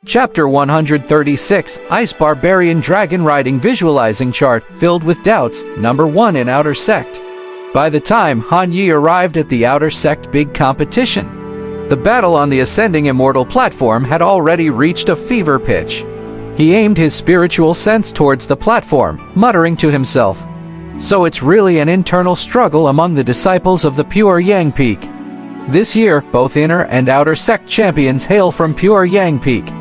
Chapter 136, Ice Barbarian Dragon Riding Visualizing Chart Filled with Doubts, Number 1 in Outer Sect. By the time Han Yi arrived at the Outer Sect big competition, the battle on the ascending immortal platform had already reached a fever pitch. He aimed his spiritual sense towards the platform, muttering to himself, "So it's really an internal struggle among the disciples of the Pure Yang Peak." This year, both inner and outer sect champions hail from Pure Yang Peak.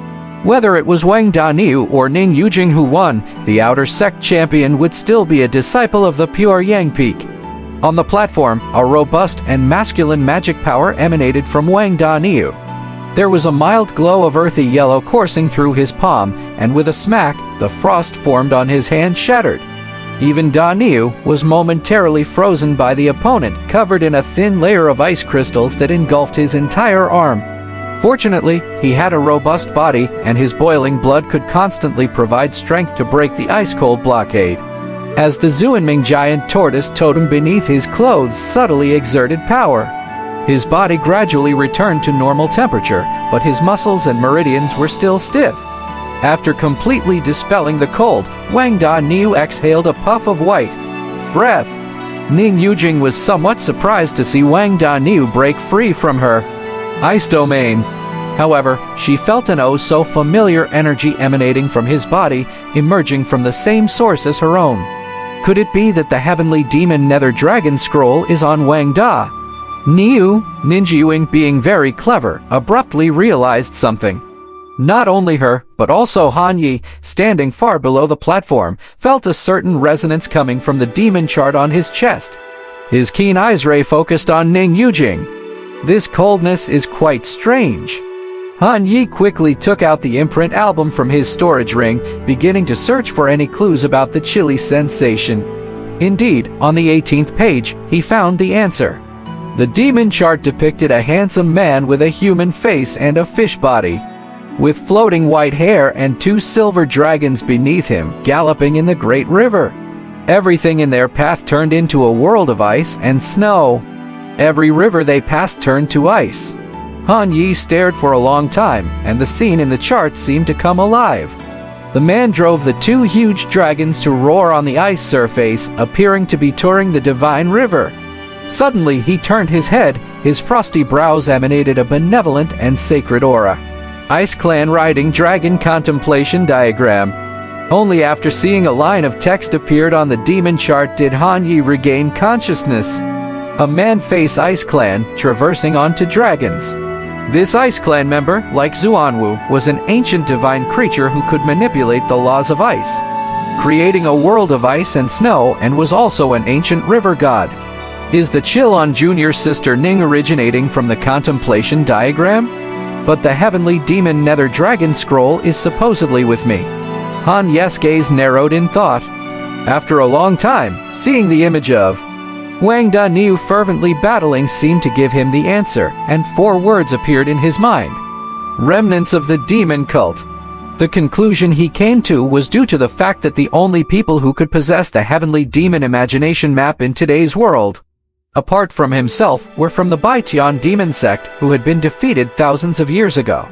Whether it was Wang Daniu or Ning Yujing who won, the outer sect champion would still be a disciple of the Pure Yang Peak. On the platform, a robust and masculine magic power emanated from Wang Daniu. There was a mild glow of earthy yellow coursing through his palm, and with a smack, the frost formed on his hand shattered. Even Daniu was momentarily frozen by the opponent, covered in a thin layer of ice crystals that engulfed his entire arm. Fortunately, he had a robust body, and his boiling blood could constantly provide strength to break the ice-cold blockade. As the Zuanming giant tortoise totem beneath his clothes subtly exerted power, his body gradually returned to normal temperature, but his muscles and meridians were still stiff. After completely dispelling the cold, Wang Daniu exhaled a puff of white breath. Ning Yujing was somewhat surprised to see Wang Daniu break free from her ice domain. However, she felt an oh-so-familiar energy emanating from his body, emerging from the same source as her own. Could it be that the heavenly demon Nether Dragon Scroll is on Wang Da? Ninjiuing, being very clever, abruptly realized something. Not only her, but also Han Yi, standing far below the platform, felt a certain resonance coming from the demon chart on his chest. His keen eyes ray focused on Ning Yujing. This coldness is quite strange. Han Yi quickly took out the imprint album from his storage ring, beginning to search for any clues about the chilly sensation. Indeed, on the 18th page, he found the answer. The demon chart depicted a handsome man with a human face and a fish body, with floating white hair and two silver dragons beneath him, galloping in the great river. Everything in their path turned into a world of ice and snow. Every river they passed turned to ice. Han Yi stared for a long time, and the scene in the chart seemed to come alive. The man drove the two huge dragons to roar on the ice surface, appearing to be touring the divine river. Suddenly he turned his head, his frosty brows emanated a benevolent and sacred aura. Ice Clan Riding Dragon Contemplation Diagram. Only after seeing a line of text appeared on the demon chart did Han Yi regain consciousness. A man-face Ice Clan, traversing onto dragons. This Ice Clan member, like Zuanwu, was an ancient divine creature who could manipulate the laws of ice, creating a world of ice and snow, and was also an ancient river god. Is the chill on junior sister Ning originating from the contemplation diagram? But the heavenly demon Nether Dragon Scroll is supposedly with me. Han Yi's gaze narrowed in thought. After a long time, seeing the image of Wang Daniu fervently battling seemed to give him the answer, and 4 words appeared in his mind. Remnants of the demon cult. The conclusion he came to was due to the fact that the only people who could possess the heavenly demon imagination map in today's world, apart from himself, were from the Baitian demon sect, who had been defeated thousands of years ago.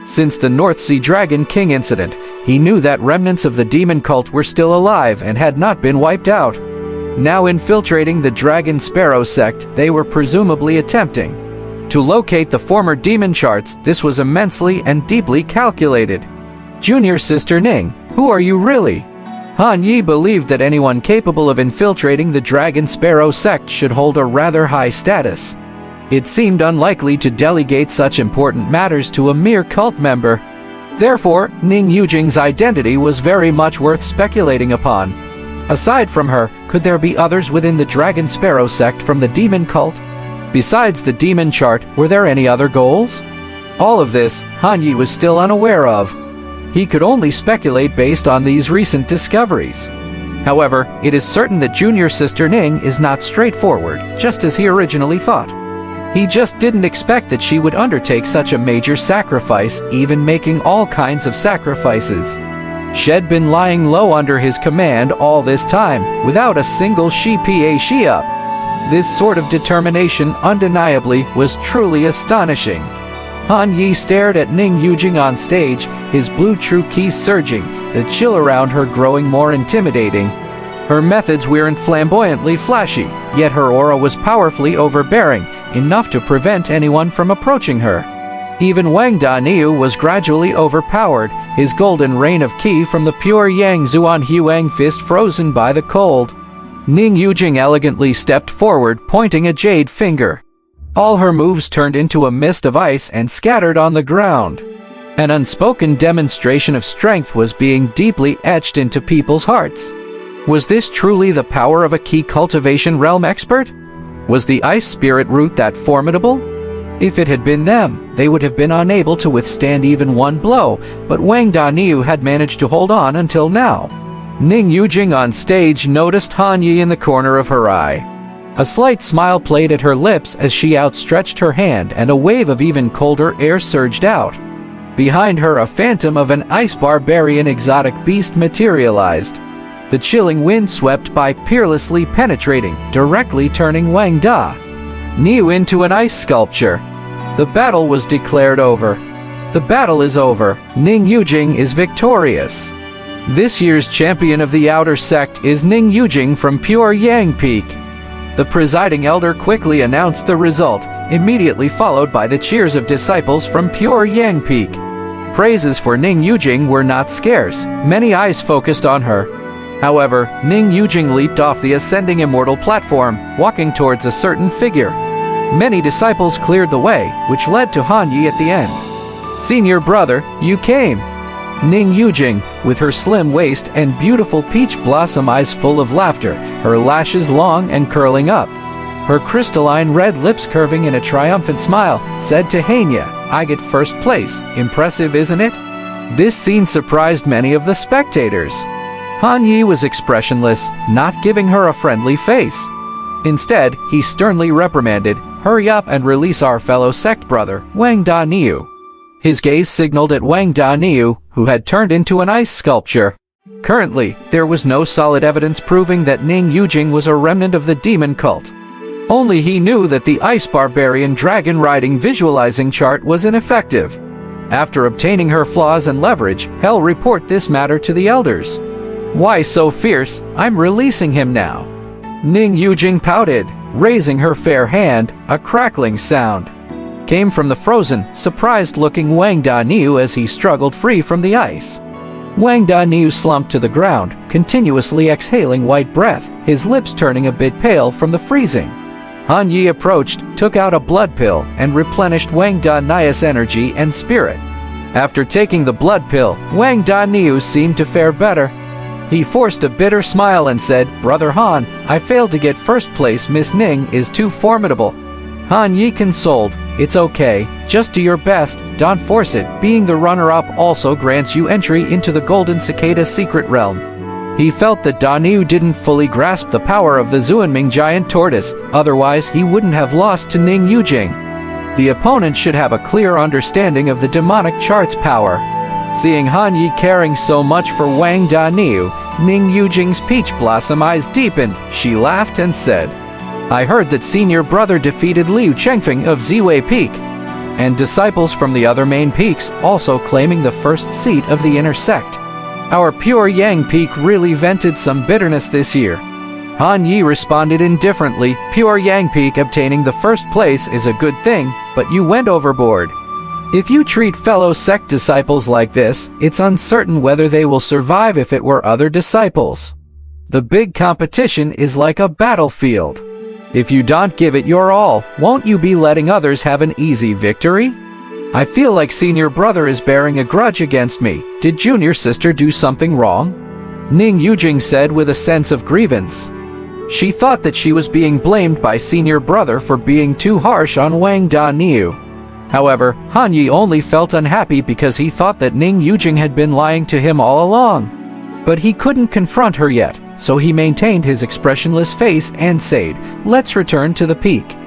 Since the North Sea Dragon King incident, he knew that remnants of the demon cult were still alive and had not been wiped out. Now infiltrating the Dragon Sparrow sect, they were presumably attempting to locate the former demon charts. This was immensely and deeply calculated. Junior sister Ning, who are you really? Han Yi believed that anyone capable of infiltrating the Dragon Sparrow sect should hold a rather high status. It seemed unlikely to delegate such important matters to a mere cult member. Therefore, Ning Yujing's identity was very much worth speculating upon. Aside from her, could there be others within the Dragon Sparrow sect from the demon cult? Besides the demon chart, were there any other goals? All of this, Han Yi was still unaware of. He could only speculate based on these recent discoveries. However, it is certain that junior sister Ning is not straightforward, just as he originally thought. He just didn't expect that she would undertake such a major sacrifice, even making all kinds of sacrifices. She'd been lying low under his command all this time, without a single she up. This sort of determination undeniably was truly astonishing. Han Yi stared at Ning Yujing on stage, his blue true keys surging, the chill around her growing more intimidating. Her methods weren't flamboyantly flashy, yet her aura was powerfully overbearing, enough to prevent anyone from approaching her. Even Wang Daniu was gradually overpowered, his golden rain of qi from the pure Yang Zuan Huang fist frozen by the cold. Ning Yujing elegantly stepped forward, pointing a jade finger. All her moves turned into a mist of ice and scattered on the ground. An unspoken demonstration of strength was being deeply etched into people's hearts. Was this truly the power of a key cultivation realm expert? Was the ice spirit root that formidable? If it had been them, they would have been unable to withstand even one blow, but Wang Daniu had managed to hold on until now. Ning Yujing on stage noticed Han Yi in the corner of her eye. A slight smile played at her lips as she outstretched her hand, and a wave of even colder air surged out. Behind her, a phantom of an ice barbarian exotic beast materialized. The chilling wind swept by, peerlessly penetrating, directly turning Wang Da Niu into an ice sculpture. The battle was declared over. The battle is over. Ning Yujing is victorious. This year's champion of the outer sect is Ning Yujing from Pure Yang Peak. The presiding elder quickly announced the result, immediately followed by the cheers of disciples from Pure Yang Peak. Praises for Ning Yujing were not scarce. Many eyes focused on her. However, Ning Yujing leaped off the ascending immortal platform, walking towards a certain figure. Many disciples cleared the way, which led to Han Yi at the end. "Senior brother, you came." Ning Yujing, with her slim waist and beautiful peach blossom eyes full of laughter, her lashes long and curling up, her crystalline red lips curving in a triumphant smile, said to Hanya, "I get first place. Impressive, isn't it?" This scene surprised many of the spectators. Han Yi was expressionless, not giving her a friendly face. Instead, he sternly reprimanded, "Hurry up and release our fellow sect brother, Wang Daniu." His gaze signaled at Wang Daniu, who had turned into an ice sculpture. Currently, there was no solid evidence proving that Ning Yujing was a remnant of the demon cult. Only he knew that the ice barbarian dragon riding visualizing chart was ineffective. After obtaining her flaws and leverage, he'll report this matter to the elders. "Why so fierce? I'm releasing him now." Ning Yujing pouted, raising her fair hand. A crackling sound came from the frozen, surprised-looking Wang Daniu as he struggled free from the ice. Wang Daniu slumped to the ground, continuously exhaling white breath, his lips turning a bit pale from the freezing. Han Yi approached, took out a blood pill, and replenished Wang Daniu's energy and spirit. After taking the blood pill, Wang Daniu seemed to fare better. He forced a bitter smile and said, "Brother Han, I failed to get first place. Miss Ning is too formidable." Han Yi consoled, "It's okay, just do your best, don't force it. Being the runner-up also grants you entry into the Golden Cicada secret realm." He felt that Daniu didn't fully grasp the power of the Zuanming giant tortoise, otherwise he wouldn't have lost to Ning Yujing. The opponent should have a clear understanding of the demonic chart's power. Seeing Han Yi caring so much for Wang Daniu, Ning Yujing's peach blossom eyes deepened. She laughed and said, "I heard that senior brother defeated Liu Chengfeng of Ziwei Peak, and disciples from the other main peaks also claiming the first seat of the inner sect. Our Pure Yang Peak really vented some bitterness this year." Han Yi responded indifferently, "Pure Yang Peak obtaining the first place is a good thing, but you went overboard. If you treat fellow sect disciples like this, it's uncertain whether they will survive if it were other disciples. The big competition is like a battlefield. If you don't give it your all, won't you be letting others have an easy victory? I feel like senior brother is bearing a grudge against me. Did junior sister do something wrong?" Ning Yujing said with a sense of grievance. She thought that she was being blamed by senior brother for being too harsh on Wang Daniu. However, Han Yi only felt unhappy because he thought that Ning Yujing had been lying to him all along. But he couldn't confront her yet, so he maintained his expressionless face and said, "Let's return to the peak."